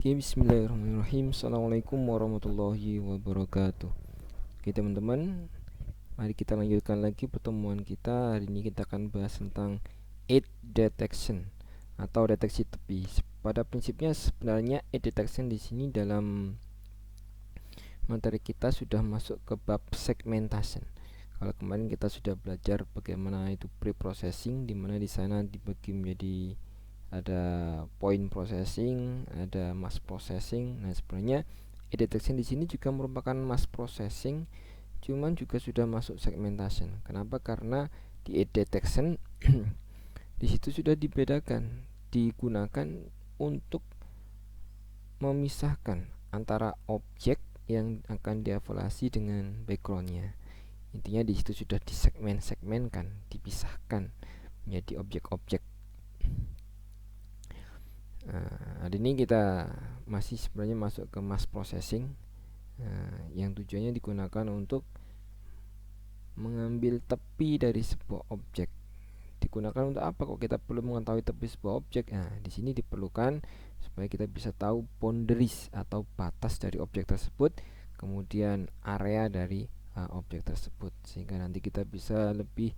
Oke, bismillahirrahmanirrahim. Assalamualaikum warahmatullahi wabarakatuh. Oke teman-teman, mari kita lanjutkan lagi pertemuan kita. Hari ini kita akan bahas tentang edge detection atau deteksi tepi. Pada prinsipnya sebenarnya edge detection di sini dalam materi kita sudah masuk ke bab segmentation. Kalau kemarin kita sudah belajar bagaimana itu pre-processing, di mana di sana dibagi menjadi ada point processing, ada mass processing. Nah, sebenarnya edge detection di sini juga merupakan mass processing, cuman juga sudah masuk segmentation. Kenapa? Karena di edge detection di situ sudah dibedakan, digunakan untuk memisahkan antara objek yang akan dievaluasi dengan backgroundnya. Intinya di situ sudah disegmen-segmenkan, dipisahkan menjadi objek-objek. Hari ini kita masih sebenarnya masuk ke mass processing, yang tujuannya digunakan untuk mengambil tepi dari sebuah objek. Digunakan untuk apa? Kok kita perlu mengetahui tepi sebuah objek? Nah, di sini diperlukan supaya kita bisa tahu boundaries atau batas dari objek tersebut, kemudian area dari objek tersebut, sehingga nanti kita bisa lebih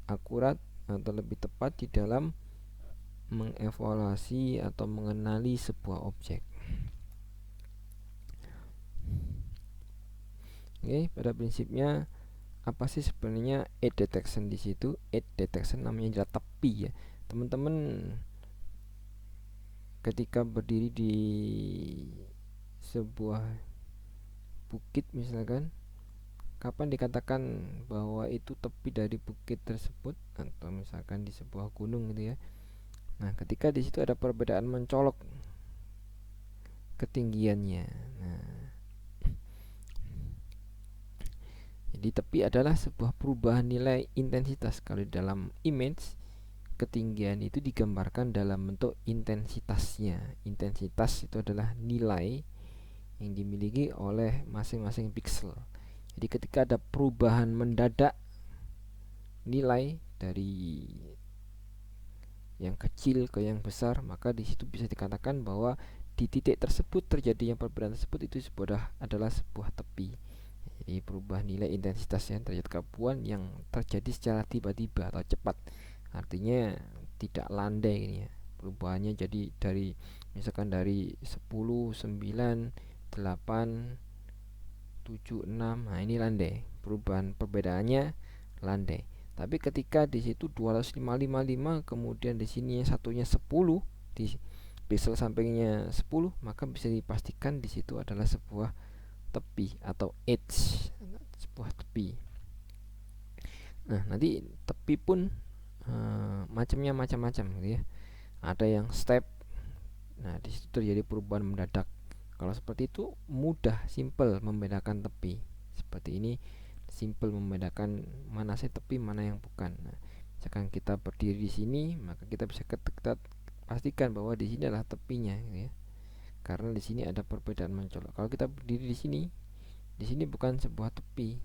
akurat atau lebih tepat di dalam mengevaluasi atau mengenali sebuah objek. Oke, pada prinsipnya apa sih sebenarnya edge detection di situ? Edge detection namanya adalah tepi ya. Teman-teman ketika berdiri di sebuah bukit misalkan, kapan dikatakan bahwa itu tepi dari bukit tersebut, atau misalkan di sebuah gunung gitu ya. Nah, ketika di situ ada perbedaan mencolok ketinggiannya. Nah, jadi tepi adalah sebuah perubahan nilai intensitas. Kalau di dalam image, ketinggian itu digambarkan dalam bentuk intensitasnya. Intensitas itu adalah nilai yang dimiliki oleh masing-masing pixel. Jadi ketika ada perubahan mendadak nilai dari yang kecil ke yang besar, maka di situ bisa dikatakan bahwa di titik tersebut terjadinya perbedaan tersebut itu adalah sebuah tepi. Jadi perubahan nilai intensitas yang terjadi gangguan yang terjadi secara tiba-tiba atau cepat, artinya tidak landai ini ya. Perubahannya jadi dari misalkan dari 10, 9, 8, 7, 6. Nah, ini landai. Perubahan perbedaannya landai. Tapi ketika di situ 255 kemudian di sini satunya 10, di pixel sampingnya 10, maka bisa dipastikan di situ adalah sebuah tepi atau edge, sebuah tepi. Nah, nanti tepi pun macamnya macam-macam gitu ya. Ada yang step. Nah, di situ terjadi perubahan mendadak. Kalau seperti itu mudah, simple membedakan tepi. Seperti ini simple membedakan mana sih tepi, mana yang bukan. Nah, misalkan kita berdiri di sini, maka kita bisa kita pastikan bahwa di sini adalah tepinya gitu ya. Karena di sini ada perbedaan mencolok. Kalau kita berdiri di sini bukan sebuah tepi.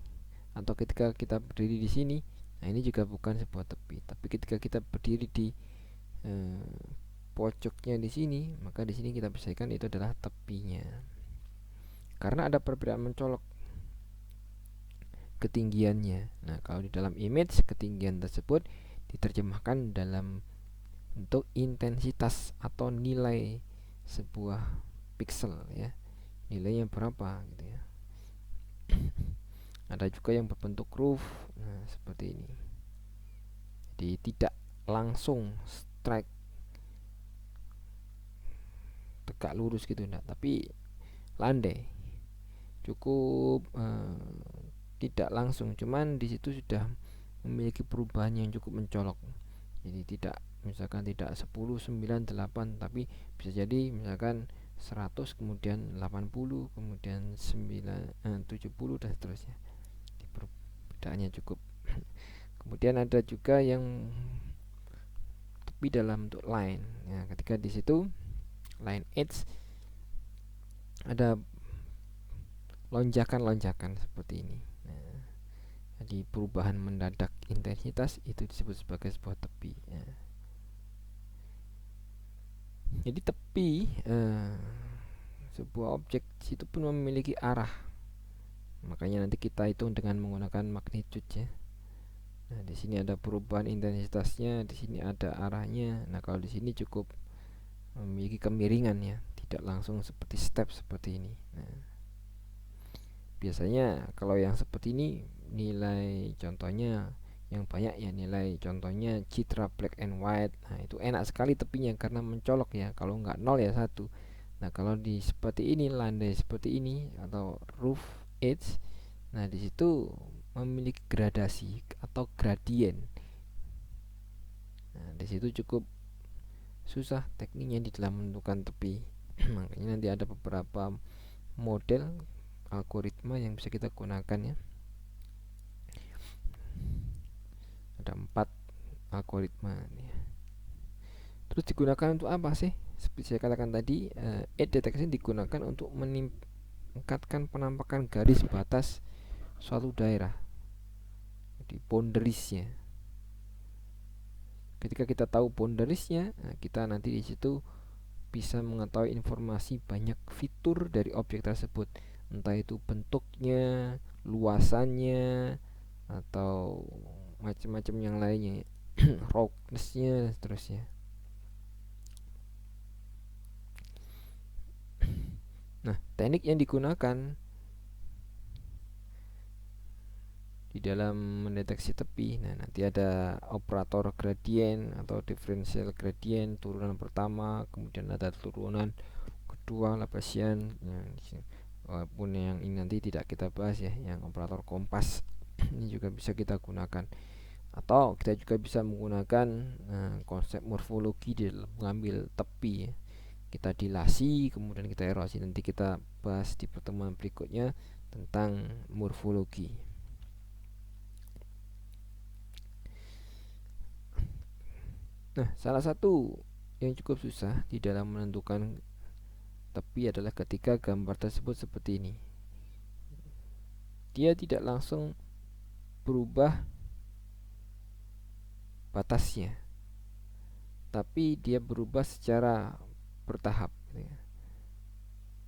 Atau ketika kita berdiri di sini, nah ini juga bukan sebuah tepi. Tapi ketika kita berdiri di pojoknya di sini, maka di sini kita pastikan itu adalah tepinya. Karena ada perbedaan mencolok ketinggiannya. Nah, kalau di dalam image ketinggian tersebut diterjemahkan dalam bentuk intensitas atau nilai sebuah pixel ya. Nilainya berapa gitu ya. Ada juga yang berbentuk groove. Nah, seperti ini. Jadi tidak langsung strike tegak lurus gitu enggak, tapi landai. Cukup tidak langsung, cuman di situ sudah memiliki perubahan yang cukup mencolok. Jadi tidak misalkan tidak 10, 9, 8, tapi bisa jadi misalkan 100 kemudian 80 kemudian 70 dan seterusnya. Perbedaannya cukup. Kemudian ada juga yang tepi dalam bentuk line. Ya, ketika di situ line edge ada lonjakan-lonjakan seperti ini. Nah, jadi perubahan mendadak intensitas itu disebut sebagai sebuah tepi ya. Jadi tepi sebuah objek itu pun memiliki arah. Makanya nanti kita hitung dengan menggunakan magnitude ya. Nah, di sini ada perubahan intensitasnya, di sini ada arahnya. Nah, kalau di sini cukup memiliki kemiringan ya, tidak langsung seperti step seperti ini. Nah, biasanya kalau yang seperti ini nilai contohnya yang banyak ya, nilai contohnya citra black and white. Nah, itu enak sekali tepinya karena mencolok ya. Kalau nggak nol ya satu. Nah, kalau di seperti ini, landai seperti ini atau roof edge, nah di situ memiliki gradasi atau gradien. Nah, di situ cukup susah tekniknya di dalam menentukan tepi. Makanya nanti ada beberapa model algoritma yang bisa kita gunakan ya. Ada 4 algoritma ya. Terus digunakan untuk apa sih? Seperti saya katakan tadi, edge detection digunakan untuk meningkatkan penampakan garis batas suatu daerah. Jadi boundariesnya. Ketika kita tahu boundariesnya, nah kita nanti di situ bisa mengetahui informasi banyak fitur dari objek tersebut, entah itu bentuknya, luasannya, atau macam-macam yang lainnya, roughness-nya, seterusnya. Nah, teknik yang digunakan di dalam mendeteksi tepi, nah nanti ada operator gradien atau differential gradient turunan pertama, kemudian ada turunan kedua Laplacian yang walaupun yang ini nanti tidak kita bahas ya, yang operator kompas ini juga bisa kita gunakan, atau kita juga bisa menggunakan konsep morfologi di dalam mengambil tepi ya. Kita dilasi kemudian kita erosi, nanti kita bahas di pertemuan berikutnya tentang morfologi. Nah, salah satu yang cukup susah di dalam menentukan tepi adalah ketika gambar tersebut seperti ini. Dia tidak langsung berubah batasnya, tapi dia berubah secara bertahap gitu ya.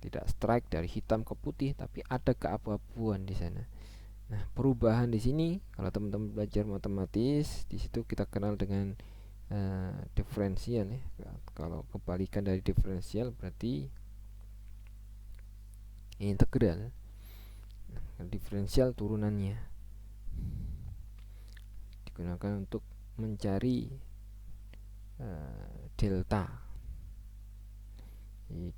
Tidak strike dari hitam ke putih, tapi ada keabu-abuan di sana. Nah, perubahan di sini kalau teman-teman belajar matematis, di situ kita kenal dengan diferensial ya. Kalau kebalikan dari diferensial berarti integral. Nah, diferensial turunannya digunakan untuk mencari delta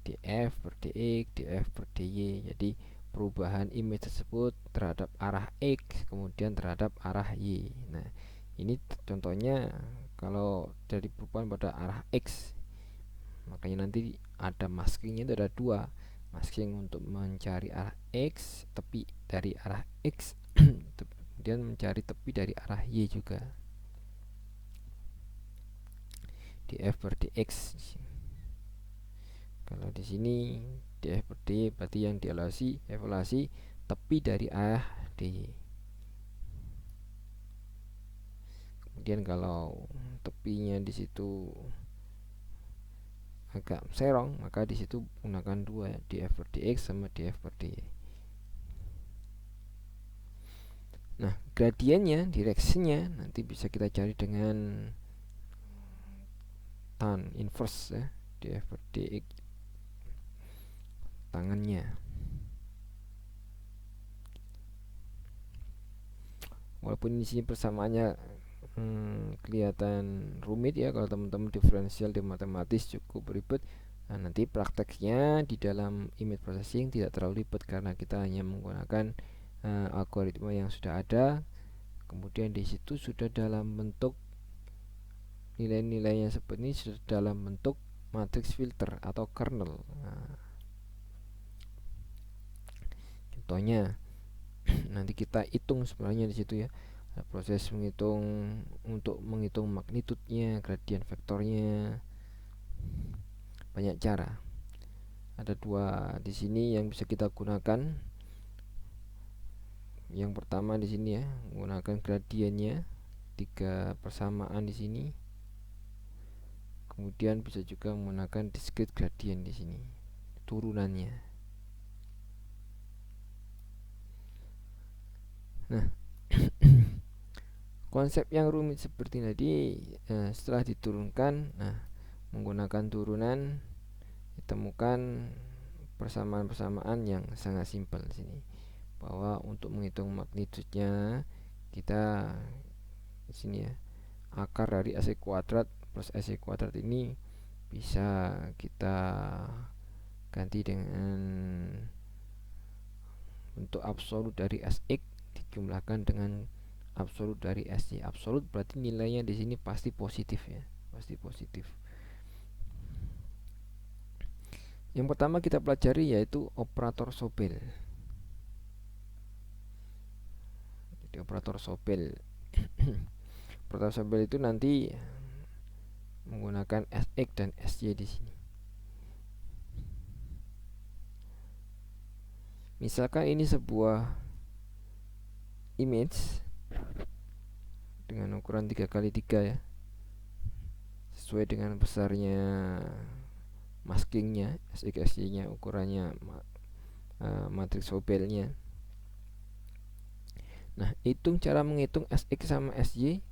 df per dx, df per dy. Jadi perubahan image tersebut terhadap arah x kemudian terhadap arah y. Nah, ini contohnya kalau dari perubahan pada arah x, makanya nanti ada maskingnya, itu ada dua, masking untuk mencari arah x, tepi dari arah x kemudian mencari tepi dari arah y juga, df per dx. Kalau di sini df per dy berarti yang dievaluasi tepi dari arah dy. Kemudian kalau tepinya di situ agak serong, maka di situ gunakan dua, df per dx sama df per dy. Nah, gradiennya, direksinya nanti bisa kita cari dengan tan inverse ya, df per dx tangannya. Walaupun di sini persamaannya kelihatan rumit ya, kalau teman-teman diferensial di matematis cukup ribet. Nah, nanti prakteknya di dalam image processing tidak terlalu ribet karena kita hanya menggunakan algoritma yang sudah ada. Kemudian di situ sudah dalam bentuk nilai-nilainya seperti ini, sudah dalam bentuk matrix filter atau kernel. Nah, contohnya nanti kita hitung sebenarnya di situ ya. Proses menghitung untuk menghitung magnitudenya, gradien vektornya, banyak cara. Ada dua di sini yang bisa kita gunakan. Yang pertama di sini ya, menggunakan gradiennya, 3 persamaan di sini. Kemudian bisa juga menggunakan discrete gradient di sini, turunannya. Nah, konsep yang rumit seperti tadi setelah diturunkan, nah menggunakan turunan ditemukan persamaan-persamaan yang sangat simpel di sini. Bahwa untuk menghitung magnitudenya kita di sini ya, akar dari AC kuadrat plus AC kuadrat ini bisa kita ganti dengan bentuk absolut dari Sx dijumlahkan dengan absolut dari Sy. Absolut berarti nilainya di sini pasti positif ya, pasti positif. Yang pertama kita pelajari yaitu operator Sobel. Jadi operator Sobel operator Sobel itu nanti menggunakan Sx dan Sy di sini. Misalkan ini sebuah image dengan ukuran 3x3 ya, sesuai dengan besarnya maskingnya, Sx Sy nya ukurannya matriks Sobelnya. Nah, cara menghitung Sx sama Sy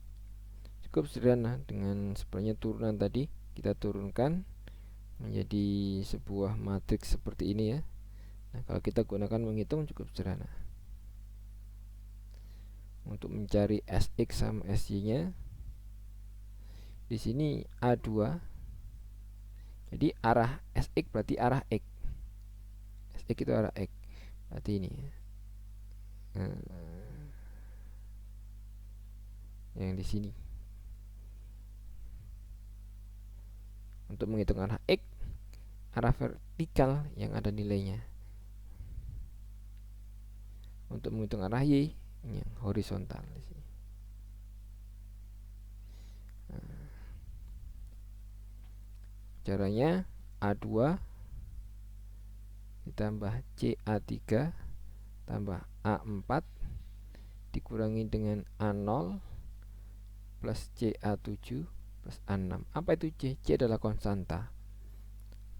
cukup sederhana. Dengan sebenarnya turunan tadi kita turunkan menjadi sebuah matriks seperti ini ya. Nah, kalau kita gunakan menghitung cukup sederhana. Untuk mencari Sx sama Sy-nya di sini A2. Jadi arah Sx berarti arah X. Sx itu arah X. Berarti ini. Yang di sini. Untuk menghitung arah X, arah vertikal yang ada nilainya. Untuk menghitung arah Y yang horizontal di sini. Caranya A2 ditambah CA3 tambah A4 dikurangi dengan A0 plus CA7 plus A6. Apa itu C? C adalah konstanta.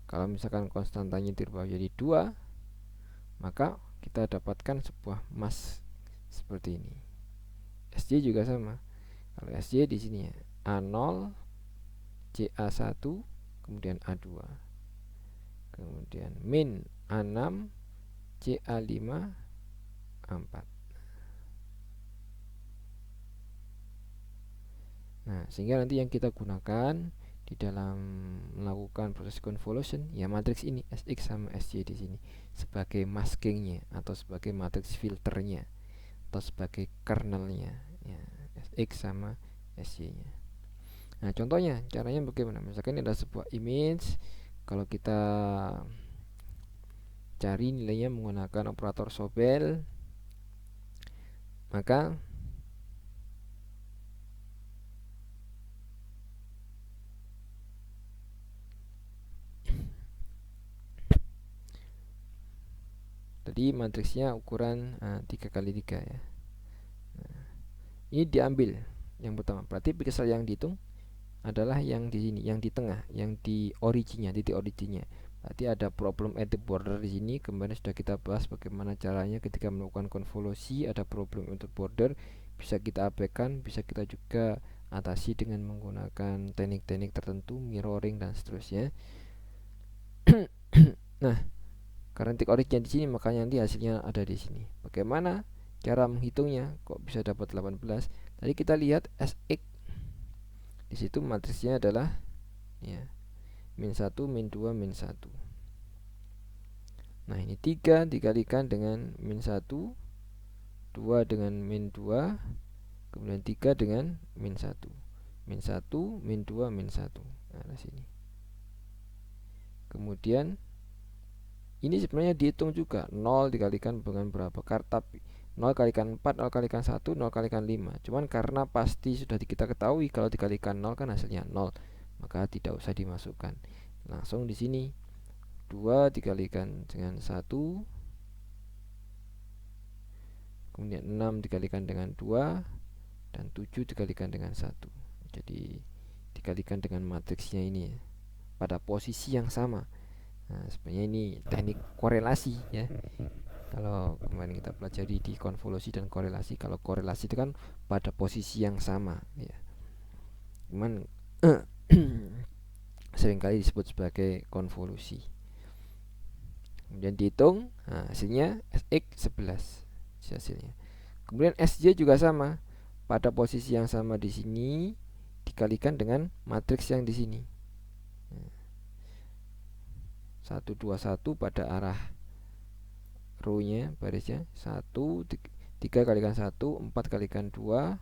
Kalau misalkan konstantanya dirubah jadi 2, maka kita dapatkan sebuah mass seperti ini. Sj juga sama. Kalau Sj di sini ya, A0 CA1 kemudian A2. Kemudian min A6 CA5 A4. Nah, sehingga nanti yang kita gunakan di dalam melakukan proses convolution ya matriks ini Sx sama Sj di sini sebagai maskingnya atau sebagai matriks filternya atau sebagai kernelnya ya, Sx sama Sj-nya. Nah, contohnya caranya bagaimana? Misalkan ini ada sebuah image, kalau kita cari nilainya menggunakan operator Sobel, maka tadi matriksnya ukuran 3x3 ya. Nah, ini diambil yang pertama. Berarti pixel yang dihitung adalah yang di sini, yang di tengah, yang di originnya, titik originnya. Berarti ada problem at the border di sini. Kemarin sudah kita bahas bagaimana caranya ketika melakukan konvolusi, ada problem untuk border, bisa kita abaikan, bisa kita juga atasi dengan menggunakan teknik-teknik tertentu, mirroring dan seterusnya. Nah, karena titik origin di sini, makanya nanti hasilnya ada di sini. Bagaimana cara menghitungnya? Kok bisa dapat 18? Tadi kita lihat Sx di situ matriksnya adalah ya min 1, min 2, min 1. Nah, ini 3 dikalikan dengan min 1, 2 dengan min 2, kemudian 3 dengan min 1. Min 1, min 2, min 1. Nah, di sini. Kemudian ini sebenarnya dihitung juga 0 dikalikan dengan berapa? Tapi 0 kalikan 4, 0 kalikan 1, 0 kalikan 5. Cuman karena pasti sudah kita ketahui kalau dikalikan 0 kan hasilnya 0, maka tidak usah dimasukkan. Langsung di sini 2 dikalikan dengan 1, kemudian 6 dikalikan dengan 2, dan 7 dikalikan dengan 1. Jadi dikalikan dengan matriksnya ini ya, pada posisi yang sama. Nah, sebenarnya ini teknik korelasi ya. Kalau kemarin kita pelajari di konvolusi dan korelasi, kalau korelasi itu kan pada posisi yang sama ya. Cuman seringkali disebut sebagai konvolusi. Kemudian dihitung, nah, hasilnya Sx 11 hasilnya. Kemudian Sj juga sama, pada posisi yang sama di sini dikalikan dengan matriks yang di sini. 121 pada arah row-nya, barisnya 1, 3 kalikan 1, 4 kalikan 2,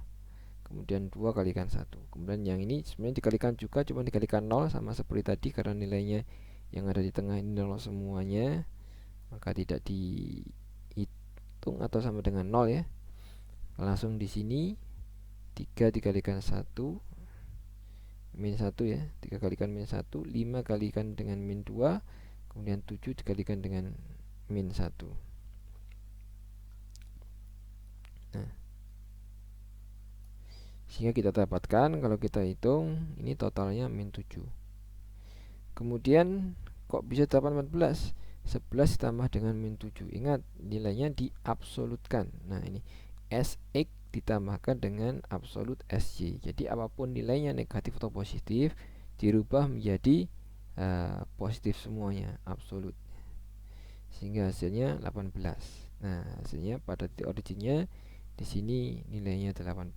kemudian 2 kalikan 1. Kemudian yang ini sebenarnya dikalikan juga, cuma dikalikan 0 sama seperti tadi, karena nilainya yang ada di tengah ini 0 semuanya, maka tidak dihitung atau sama dengan 0 ya. Langsung di sini 3 dikalikan 1 min 1 ya, 3 kalikan min 1, 5 kalikan dengan min 2, kemudian 7 dikalikan dengan min 1. Nah, sehingga kita dapatkan kalau kita hitung ini totalnya min 7. Kemudian kok bisa dapat 14? 11 ditambah dengan min 7. Ingat, nilainya diabsolutkan. Nah, ini Sx ditambahkan dengan absolut Sj. Jadi apapun nilainya, negatif atau positif, dirubah menjadi positif semuanya, absolut. Sehingga hasilnya 18. Nah, hasilnya pada titik originnya di sini nilainya 18.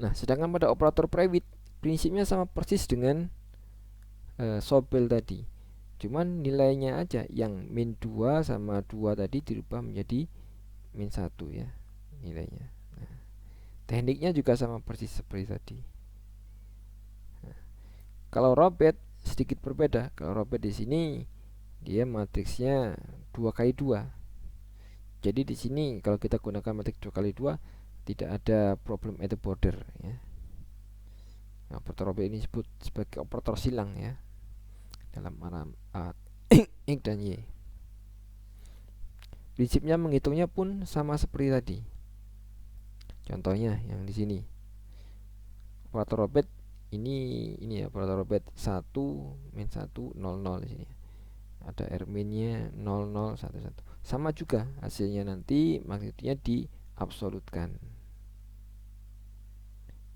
Nah, sedangkan pada operator private prinsipnya sama persis dengan Sobel tadi. Cuman nilainya aja yang min 2 sama 2 tadi dirubah menjadi min 1 ya nilainya. Nah, tekniknya juga sama persis seperti tadi. Nah, kalau Robert sedikit berbeda. Kalau Robert di sini dia matriksnya 2 kali 2. Jadi di sini kalau kita gunakan matriks 2 kali 2 tidak ada problem at the border ya. Nah, operator Robert ini disebut sebagai operator silang ya, dalam arah X dan Y. Prinsipnya menghitungnya pun sama seperti tadi. Contohnya yang di sini. Operator Robert ini ya, operator Robert 1 min 1 0 0 di sini. Ada R minnya 0 0 1 1. Sama juga hasilnya nanti magnitudenya diabsolutkan.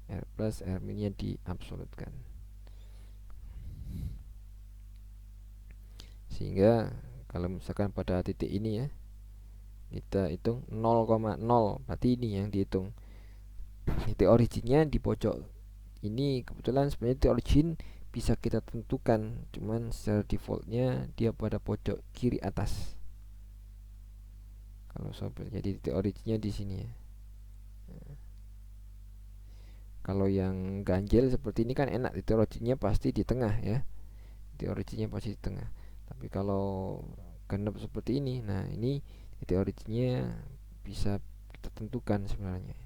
R plus R minnya diabsolutkan. Sehingga kalau misalkan pada titik ini ya, kita hitung 0,0, berarti ini yang dihitung. Titik originnya di pojok ini. Kebetulan sebenarnya titik origin bisa kita tentukan, cuman secara defaultnya dia pada pojok kiri atas kalau Sobel. Jadi titik originnya di sini ya. Kalau yang ganjil seperti ini kan enak, titik originnya pasti di tengah ya, titik originnya pasti di tengah. Tapi kalau genap seperti ini, nah ini titik originnya bisa kita tentukan sebenarnya.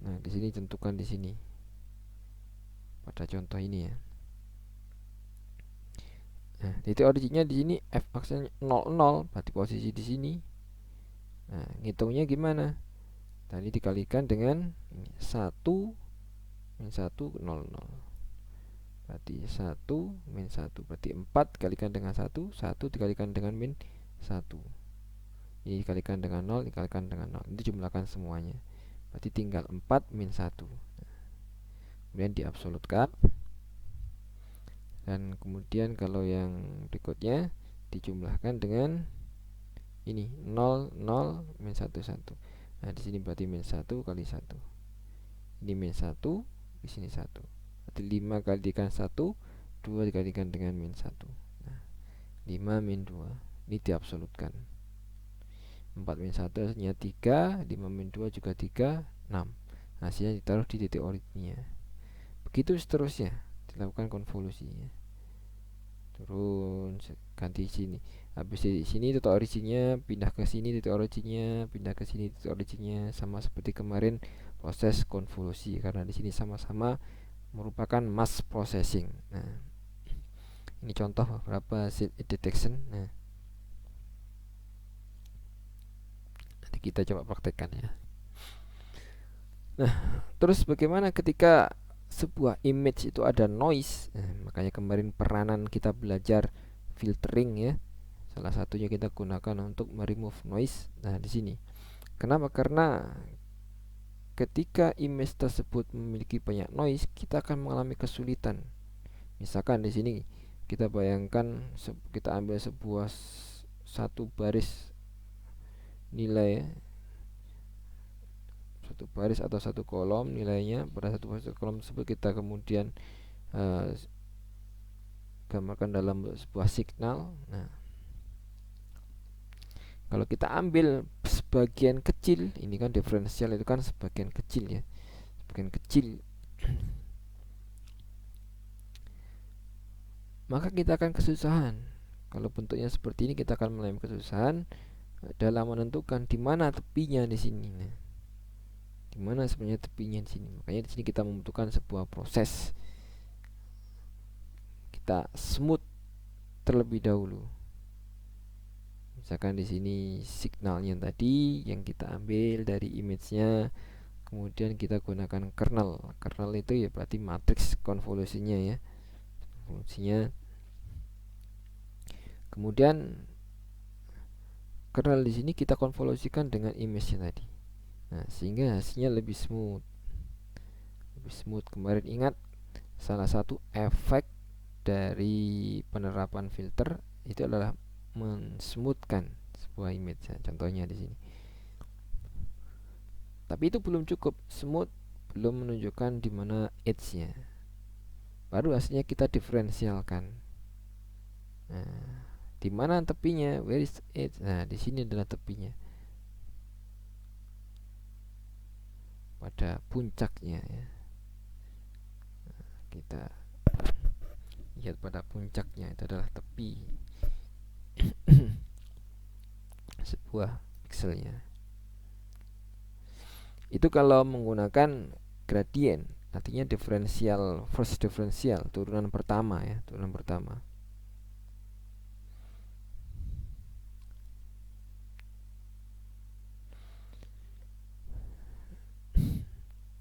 Nah, di sini tentukan di sini pada contoh ini ya. Nah, titik originnya di sini f aksen 00, berarti posisi di sini. Nah, ngitungnya gimana? Tadi dikalikan dengan 1 min 1 0 0. Berarti 1 min 1, berarti 4 dikalikan dengan 1, 1 dikalikan dengan min 1. Ini dikalikan dengan 0, dikalikan dengan 0. Itu jumlahkan semuanya. Berarti tinggal 4 min 1. Kemudian diabsolutkan. Dan kemudian kalau yang berikutnya dijumlahkan dengan ini 0 0 min 1 1. Nah, di sini berarti min 1 kali 1. Ini min 1, di sini 1. Berarti 5 kalikan 1, 2 dikalikan dengan min 1. Nah, 5 min 2. Ini diabsolutkan. 4 min 1 hasilnya 3, 5 min 2 juga 3, 6. Hasilnya ditaruh di titik originnya. Begitu seterusnya dilakukan konvolusi ya. Turun, ganti sini. Habis di sini titik originnya pindah ke sini, titik originnya pindah ke sini, titik originnya, sama seperti kemarin proses konvolusi, karena di sini sama-sama merupakan mass processing. Nah, ini contoh beberapa seed detection. Nah, nanti kita coba praktekkan ya. Nah, terus bagaimana ketika sebuah image itu ada noise? Nah, makanya kemarin peranan kita belajar filtering ya. Salah satunya kita gunakan untuk remove noise. Nah, di sini. Kenapa? Karena ketika image tersebut memiliki banyak noise, kita akan mengalami kesulitan. Misalkan di sini kita bayangkan kita ambil sebuah satu baris nilai ya, satu baris atau satu kolom nilainya. Pada satu baris kolom tersebut kita kemudian uh, gambarkan dalam sebuah signal. Nah, kalau kita ambil sebagian kecil, ini kan diferensial itu kan sebagian kecil ya, sebagian kecil, maka kita akan kesusahan. Kalau bentuknya seperti ini, kita akan mengalami kesusahan dalam menentukan di mana tepinya di sini. Nah, di mana sebenarnya tepinya di sini. Makanya di sini kita membutuhkan sebuah proses. Kita smooth terlebih dahulu. Misalkan di sini signalnya tadi yang kita ambil dari image-nya, kemudian kita gunakan kernel. Kernel itu ya berarti matriks konvolusinya ya. Konvolusinya. Kemudian kernel di sini kita konvolusikan dengan image-nya tadi. Nah, sehingga hasilnya lebih smooth. Lebih smooth. Kemarin ingat salah satu efek dari penerapan filter itu adalah mensmoothkan sebuah image ya, contohnya di sini. Tapi itu belum cukup, smooth belum menunjukkan di mana edge-nya. Baru hasilnya kita diferensialkan. Nah, di mana tepinya? Where is edge? Nah, di sini adalah tepinya. Pada puncaknya ya. Kita lihat pada puncaknya itu adalah tepi sebuah pikselnya. Itu kalau menggunakan gradient, artinya diferensial, first diferensial, turunan pertama ya, turunan pertama.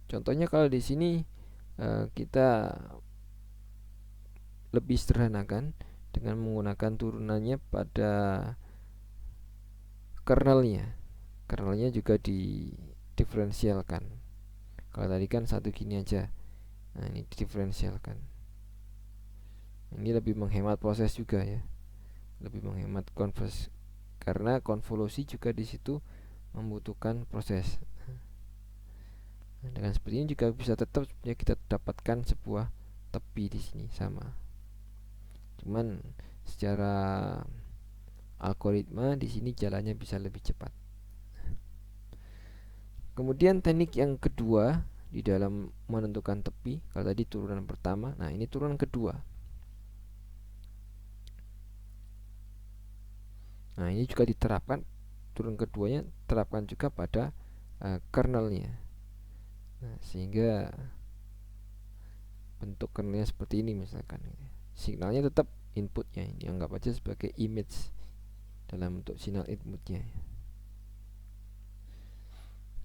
Contohnya kalau di sini kita lebih sederhanakan dengan menggunakan turunannya pada kernelnya. Kernelnya juga diferensialkan. Kalau tadi kan satu gini aja. Nah, ini diferensialkan. Ini lebih menghemat proses juga ya. Lebih menghemat konversi karena konvolusi juga di situ membutuhkan proses. Nah, dengan seperti ini juga bisa tetap ya kita dapatkan sebuah tepi di sini sama. Cuman secara algoritma di sini jalannya bisa lebih cepat. Kemudian teknik yang kedua di dalam menentukan tepi, kalau tadi turunan pertama, nah ini turunan kedua. Nah, ini juga diterapkan, turun keduanya terapkan juga pada kernelnya. Nah, sehingga bentuk kernelnya seperti ini misalkan. Signalnya tetap inputnya, ini anggap aja sebagai image dalam bentuk sinyal inputnya.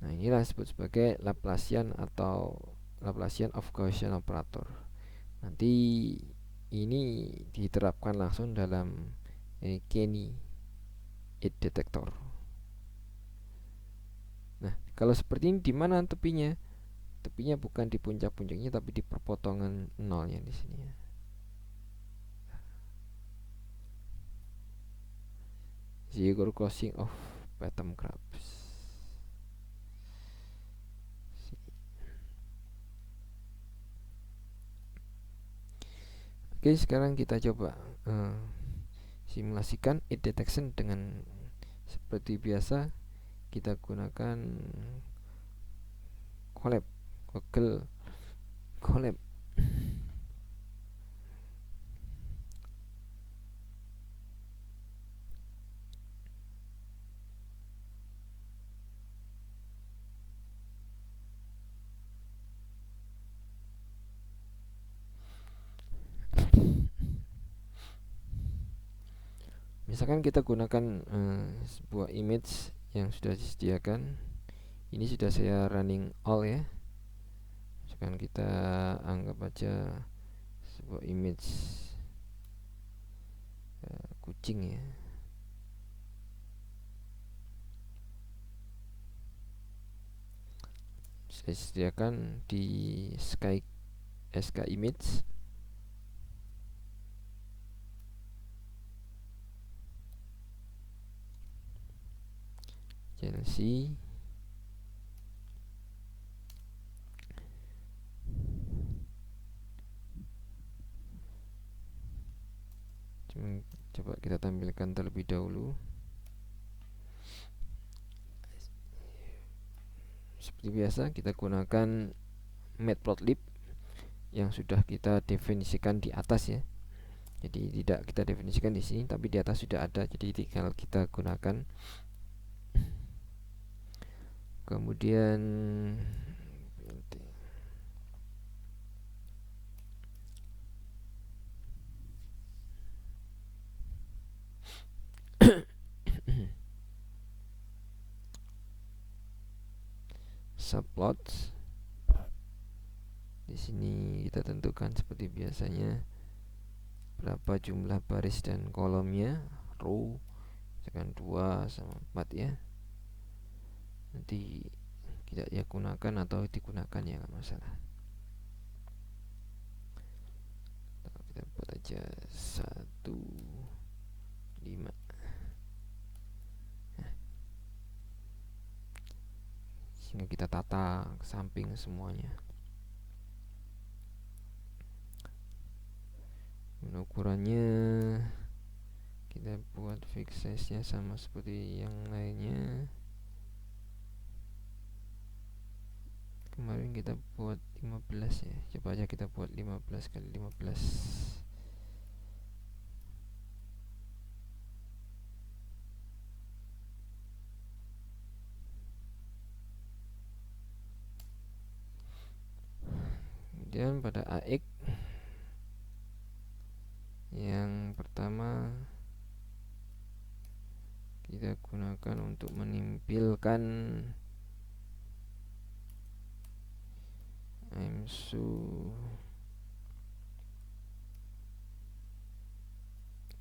Nah, inilah disebut sebagai Laplacian atau Laplacian of Gaussian operator. Nanti ini diterapkan langsung dalam Kenny It Detector. Nah, kalau seperti ini di mana tepinya? Tepinya bukan di puncak-puncaknya tapi di perpotongan nolnya di sini ya. Zero crossing of bottom crabs. Oke, sekarang kita coba simulasikan it detection dengan seperti biasa kita gunakan Colab, Google Colab. Misalkan kita gunakan sebuah image yang sudah disediakan. Ini sudah saya running all ya. misalkan kita anggap aja sebuah image kucing ya. Saya sediakan di SK image. Chelsea coba kita tampilkan terlebih dahulu. Seperti biasa kita gunakan matplotlib yang sudah kita definisikan di atas ya. Jadi tidak kita definisikan di sini, tapi di atas sudah ada. Jadi tinggal kita gunakan. Kemudian subplots. Di sini kita tentukan seperti biasanya berapa jumlah baris dan kolomnya, row misalkan 2 sama 4 ya. Nanti tidak ya gunakan atau digunakan ya, nggak masalah. Kita buat aja 1,5. Sehingga kita tata ke samping semuanya. Ukurannya kita buat fix size nya sama seperti yang lainnya. Kemarin kita buat 15 ya. Coba aja kita buat 15 kali 15. Kemudian pada AX yang pertama kita gunakan untuk menimpilkan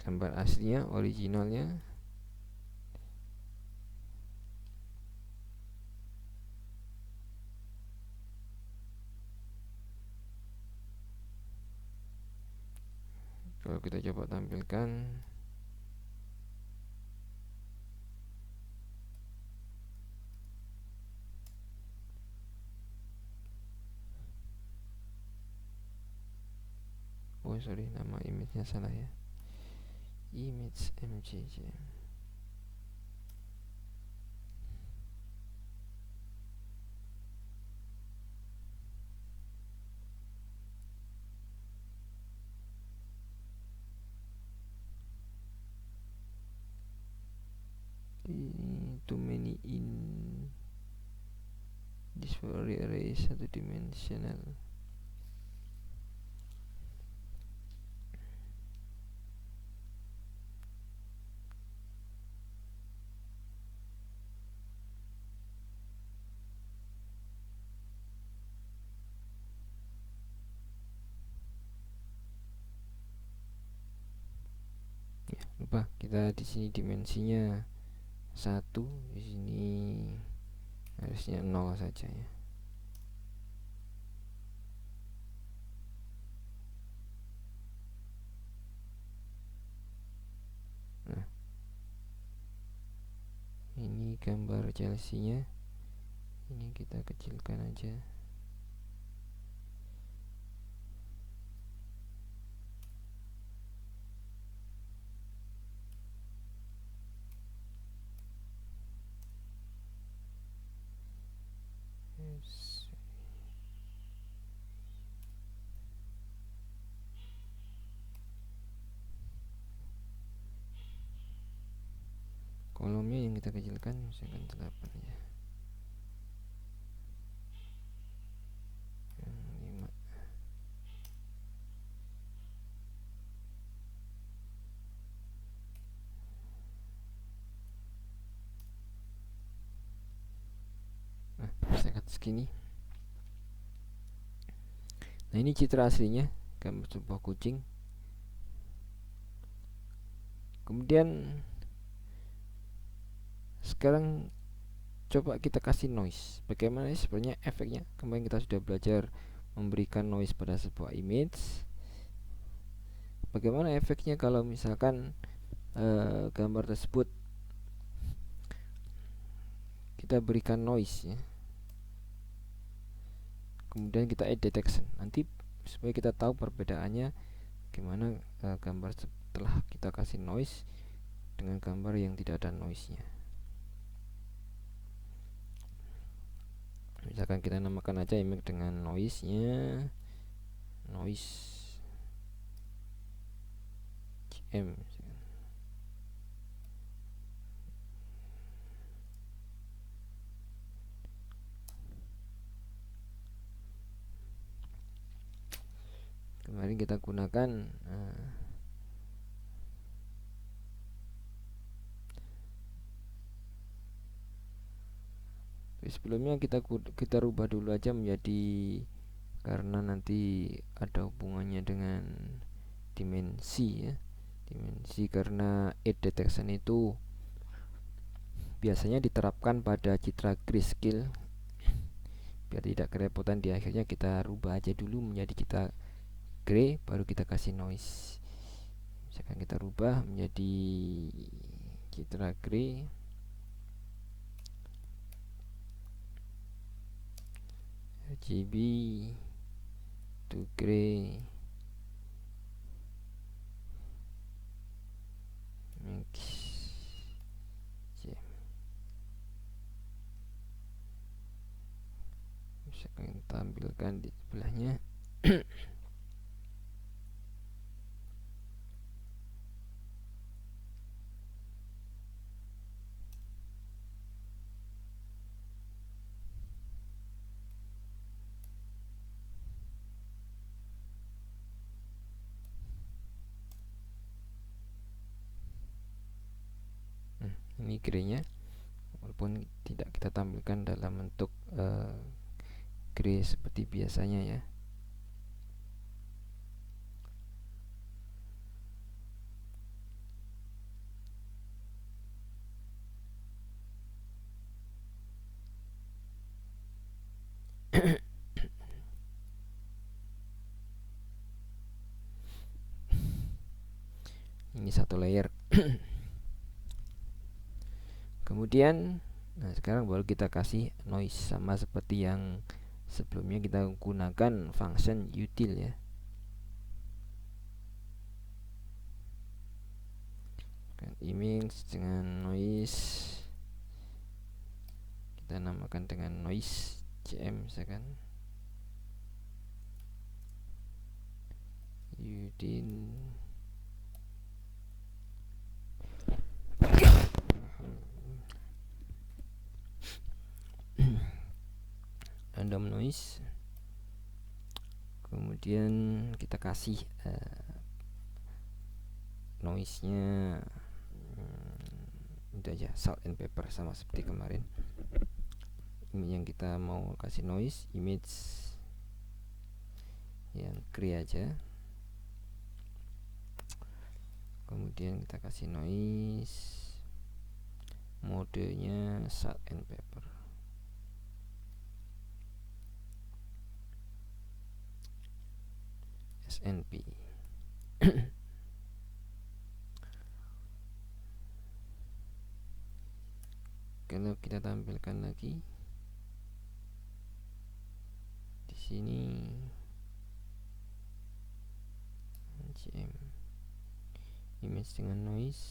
gambar aslinya, originalnya. Kalau kita coba tampilkan, oh sorry, nama image-nya salah ya, image mjj. Too many in this array 1 dimensional. Ya, lupa kita di sini dimensinya 1, di sini harusnya 0 saja ya. Nah, ini gambar Chelsea-nya. Ini kita kecilkan aja. Kolomnya yang kita kecilkan misalkan 8 ya. Yang 5. Nah, misalkan segini. Nah, ini citra aslinya, gambar sebuah kucing. Kemudian sekarang coba kita kasih noise. Bagaimana sebenarnya efeknya? Kemarin kita sudah belajar memberikan noise pada sebuah image. Bagaimana efeknya kalau misalkan gambar tersebut kita berikan noise ya. Kemudian kita add detection. Nanti supaya kita tahu perbedaannya gimana gambar setelah kita kasih noise dengan gambar yang tidak ada noise-nya. Misalkan kita namakan aja image dengan noise-nya noise GM. Kemarin kita gunakan sebelumnya kita rubah dulu aja menjadi, karena nanti ada hubungannya dengan dimensi ya. Dimensi karena edge detection itu biasanya diterapkan pada citra grayscale. Biar tidak kerepotan, di akhirnya kita rubah aja dulu menjadi citra gray, baru kita kasih noise. Misalkan kita rubah menjadi citra gray, RGB to gray mix bisa kita tampilkan di sebelahnya. Ini graynya, walaupun tidak kita tampilkan dalam bentuk gray seperti biasanya ya. Ini satu layer. Kemudian sekarang baru kita kasih noise, sama seperti yang sebelumnya kita gunakan function util ya. Image dengan noise kita namakan dengan noise cm misalkan. Util random noise. Kemudian kita kasih noise-nya itu aja, salt and pepper, sama seperti kemarin. Ini yang kita mau kasih noise, image yang gray aja. Kemudian kita kasih noise, modenya salt and pepper. SNP. Kalau kita tampilkan lagi di sini GM image dengan noise.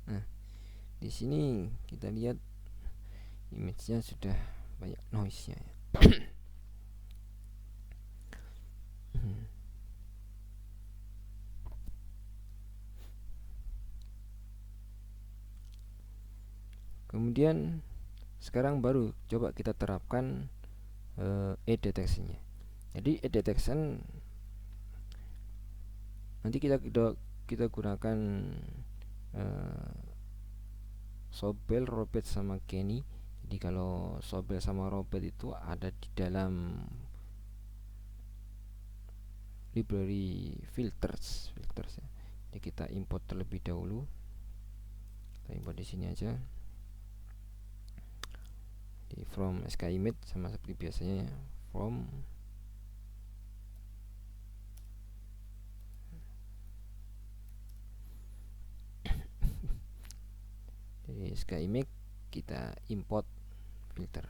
Nah, di sini kita lihat image-nya sudah banyak noise-nya ya. Kemudian sekarang baru coba kita terapkan edge detection-nya. Jadi edge detection nanti kita gunakan Sobel, Robert sama Kenny. Jadi kalau Sobel sama Robert itu ada di dalam library filters ya. Jadi kita import terlebih dahulu. Kita import di sini aja. Di from skimage sama seperti biasanya ya. From dari skimage kita import filter.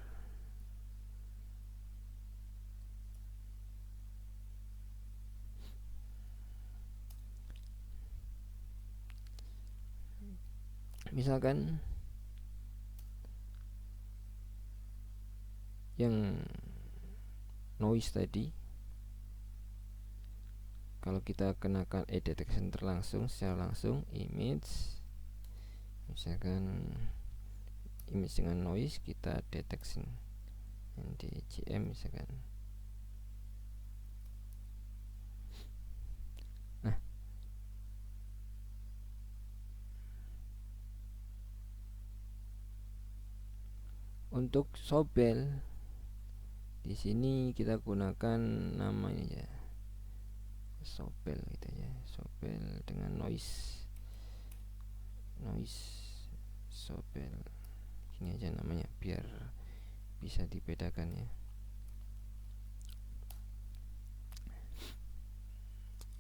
Misalkan yang noise tadi, kalau kita kenakan detection terlangsung secara langsung image, misalkan image dengan noise kita detection DCM misalkan. Nah, untuk sobel di sini kita gunakan namanya ya, sobel gitu ya, sobel dengan noise sobel ini aja namanya biar bisa dibedakan ya.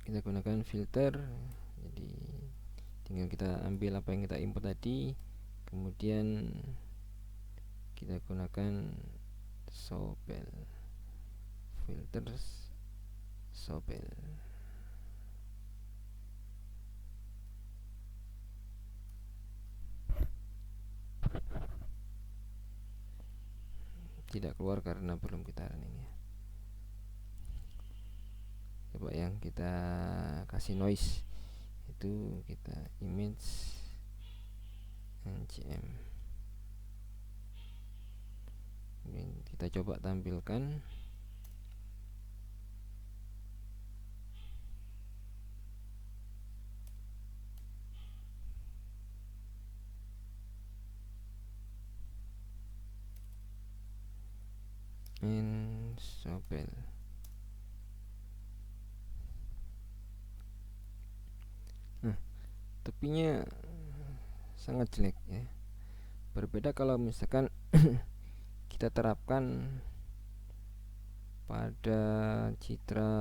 Kita gunakan filter, jadi tinggal kita ambil apa yang kita input tadi, kemudian kita gunakan sobel, filters sobel. Tidak keluar karena belum kita running ya. Coba yang kita kasih noise itu kita image NCM. Kita coba tampilkan. Sobel. Nah, tepinya sangat jelek ya. Berbeda kalau misalkan kita terapkan pada citra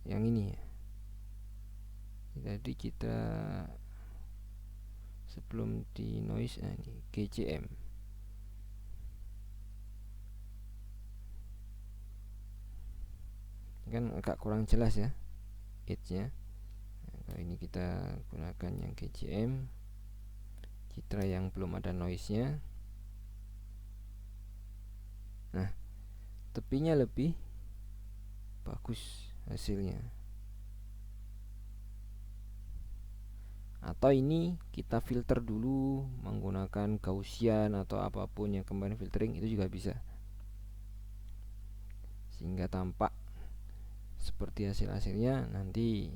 yang ini ya. Jadi citra sebelum di noise ini GCM. Kan agak kurang jelas ya edge-nya. Nah, kalau ini kita gunakan yang GCM, citra yang belum ada noise-nya. Nah, tepinya lebih bagus hasilnya. Atau ini kita filter dulu menggunakan Gaussian atau apapun yang kemarin filtering, itu juga bisa, sehingga tampak seperti hasil-hasilnya nanti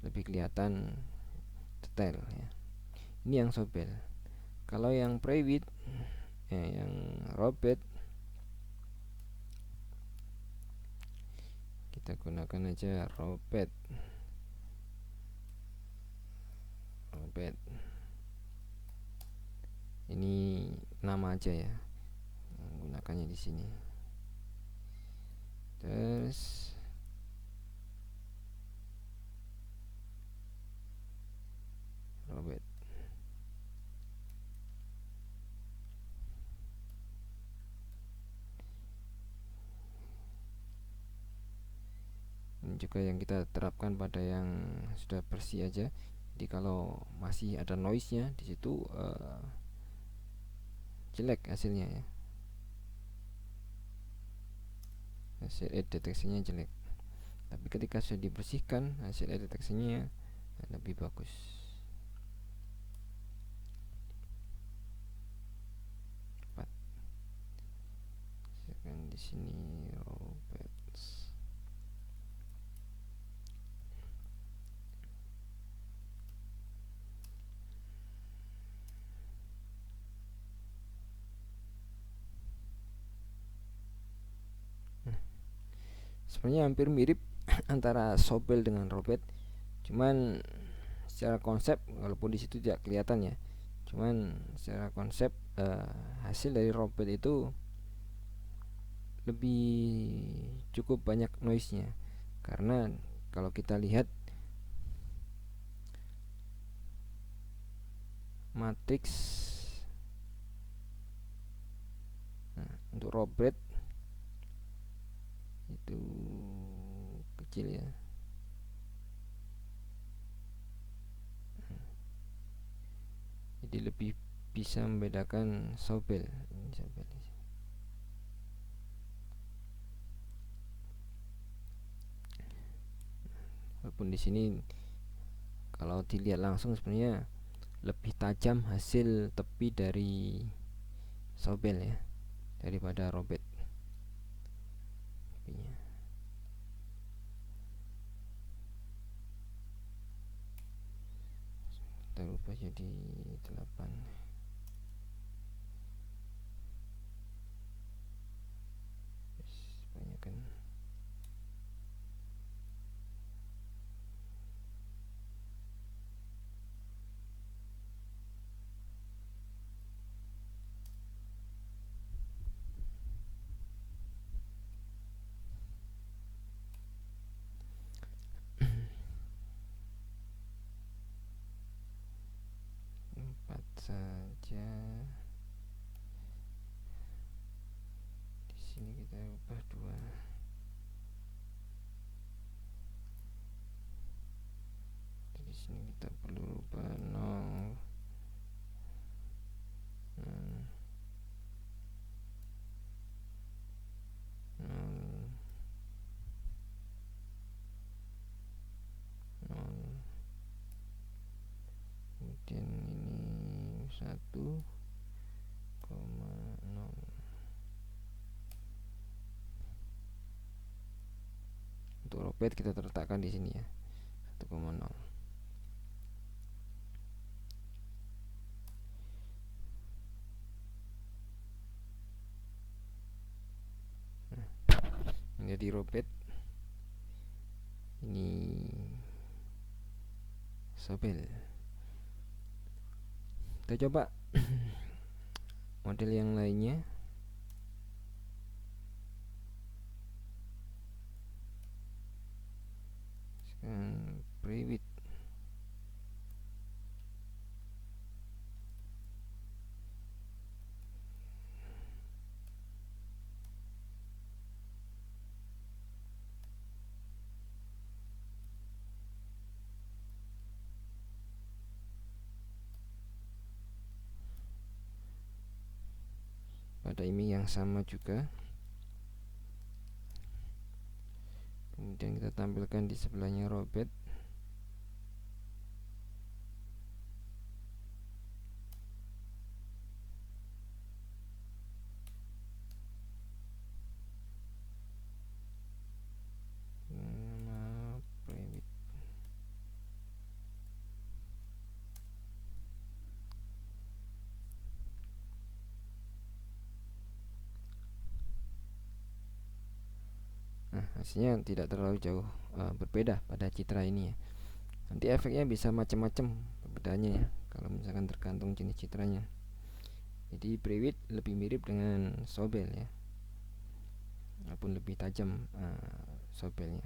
lebih kelihatan detail ya. Ini yang sobel. Kalau yang private yang Robert, kita gunakan aja Robert. Ini nama aja ya, menggunakannya di sini. Terus Robert. Ini juga yang kita terapkan pada yang sudah bersih aja. Jadi kalau masih ada noise-nya di situ jelek hasilnya ya. Hasil deteksinya jelek. Tapi ketika sudah dibersihkan, hasil deteksinya lebih bagus. Di sini Robert. sebenarnya hampir mirip antara Sobel dengan Robert, cuman secara konsep walaupun di situ tidak kelihatan ya, cuman secara konsep hasil dari Robert itu lebih cukup banyak noise-nya, karena kalau kita lihat matrix untuk Robert itu kecil ya, jadi lebih bisa membedakan Sobel. Ini Sobel. Walaupun di sini kalau dilihat langsung sebenarnya lebih tajam hasil tepi dari Sobel ya daripada Robert. Kita ubah jadi 8. Banyakan. Empat saja. Di sini kita ubah 2. Di sini kita perlu ubah 0. Kemudian ini 1,0. Untuk Robert kita letakkan di sini ya, 1,0. Menjadi Robert, ini Sobel. Kita coba model yang lainnya. Sekarang Private. Pada image yang sama juga. Kemudian kita tampilkan di sebelahnya Robert. Nah, hasilnya tidak terlalu jauh berbeda pada citra ini ya. Nanti efeknya bisa macam-macam perbedaannya ya, kalau misalkan tergantung jenis citranya. Jadi Private lebih mirip dengan Sobel ya, walaupun lebih tajam Sobelnya.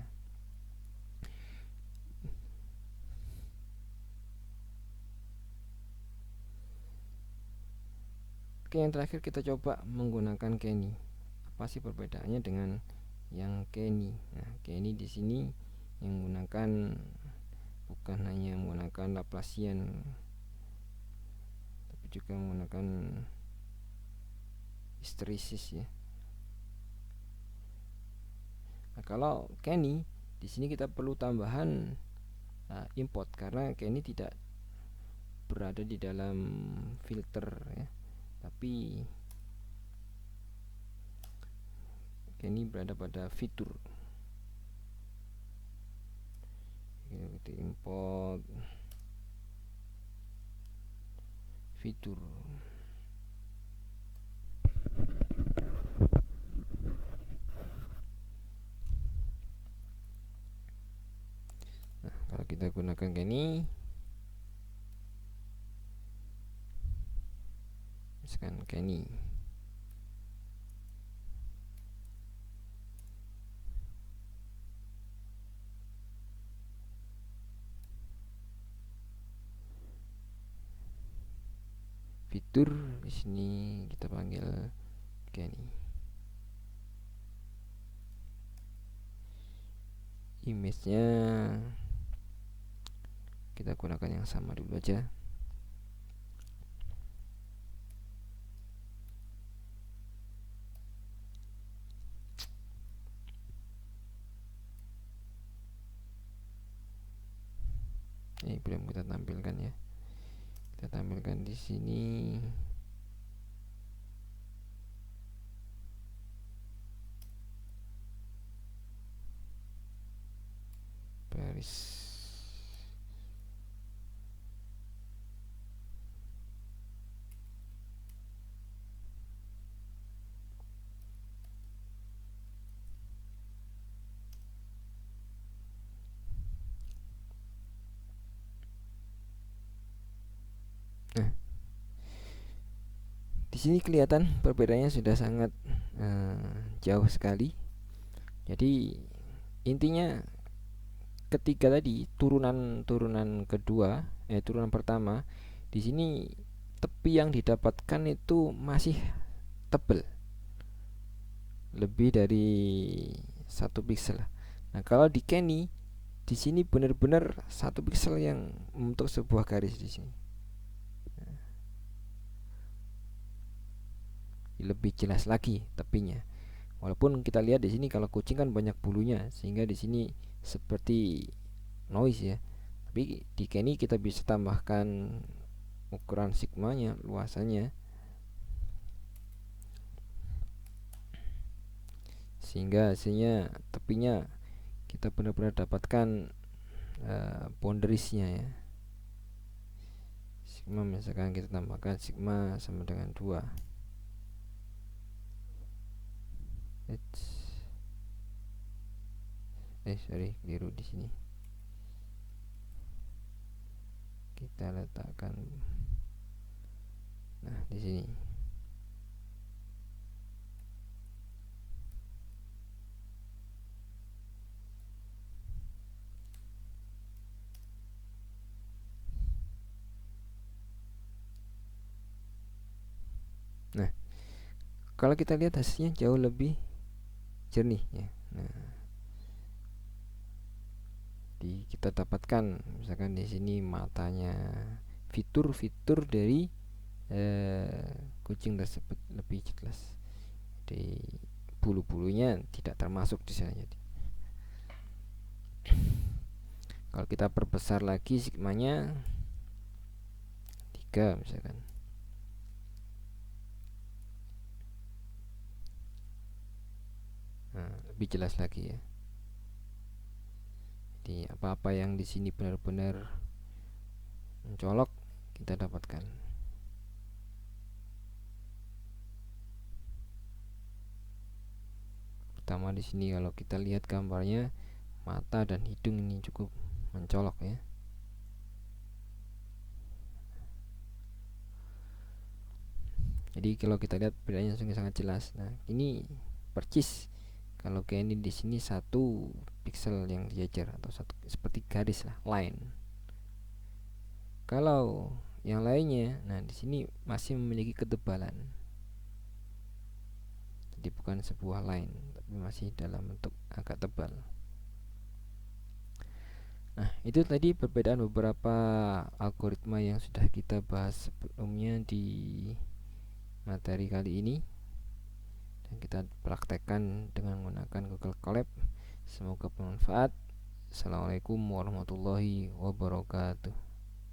Oke, yang terakhir kita coba menggunakan Kenny. Apa sih perbedaannya dengan yang Kenny? Nah, Kenny di sini yang menggunakan bukan hanya menggunakan Laplacian, tapi juga menggunakan hysteresis ya. Nah, kalau Kenny di sini kita perlu tambahan import, karena Kenny tidak berada di dalam filter ya, tapi Kenny berada pada fitur. Kita import fitur. kita gunakan Kenny. Misalkan Kenny. Fitur di sini kita panggil Kenny. Image-nya kita gunakan yang sama dulu aja. Ini belum kita tampilkan ya. Kita tampilkan di sini. Paris. Nah, di sini kelihatan perbedaannya sudah sangat jauh sekali. Jadi intinya ketika tadi turunan kedua, turunan pertama, di sini tepi yang didapatkan itu masih tebal, lebih dari 1 piksel. Nah, kalau di Kenny di sini benar-benar 1 piksel yang membentuk sebuah garis di sini. Lebih jelas lagi tepinya. Walaupun kita lihat di sini kalau kucing kan banyak bulunya, sehingga di sini seperti noise ya. Tapi di Kenny kita bisa tambahkan ukuran sigmanya, luasannya, sehingga hasilnya tepinya kita benar-benar dapatkan boundariesnya ya. Sigma misalkan kita tambahkan sigma sama dengan 2. Sorry, keliru di sini. Kita letakkan, nah di sini. Nah, kalau kita lihat hasilnya jauh lebih jernih ya. Nah, kita dapatkan misalkan di sini matanya, fitur-fitur dari kucing tersebut lebih jelas. Di bulu-bulunya tidak termasuk di sana. Jadi kalau kita perbesar lagi sigmanya 3 misalkan. Nah, lebih jelas lagi ya. Jadi apa-apa yang di sini benar-benar mencolok kita dapatkan. Pertama di sini kalau kita lihat gambarnya, mata dan hidung ini cukup mencolok ya. Jadi kalau kita lihat bedanya sangat jelas. Nah, ini percis. Kalau Kenny di sini 1 piksel yang dijajar atau seperti garis lah, line. Kalau yang lainnya, nah di sini masih memiliki ketebalan. Jadi bukan sebuah line, tapi masih dalam bentuk agak tebal. Nah, itu tadi perbedaan beberapa algoritma yang sudah kita bahas sebelumnya di materi kali ini, dan kita praktekkan dengan menggunakan Google Colab. Semoga bermanfaat. Assalamualaikum warahmatullahi wabarakatuh.